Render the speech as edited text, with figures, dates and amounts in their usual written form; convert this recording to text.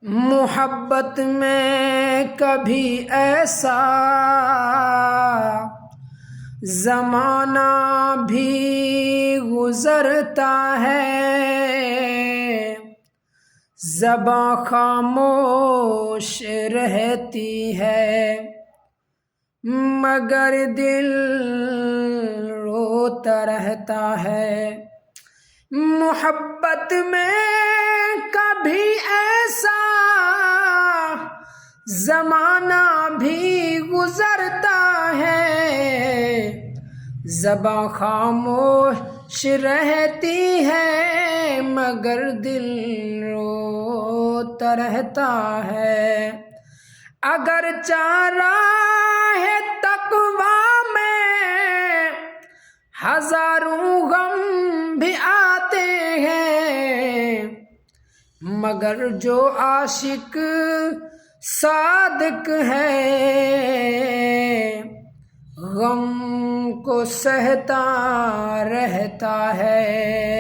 محبت میں کبھی ایسا زمانہ بھی گزرتا ہے، زباں خاموش رہتی ہے مگر دل روتا رہتا ہے۔ محبت میں کبھی ایسا زمانہ بھی گزرتا ہے، زباں خاموش رہتی ہے مگر دل روتا رہتا ہے۔ اگر راہ تقویٰ میں ہزاروں غم بھی آتے ہیں، مگر جو عاشق صادق ہے غم کو سہتا رہتا ہے۔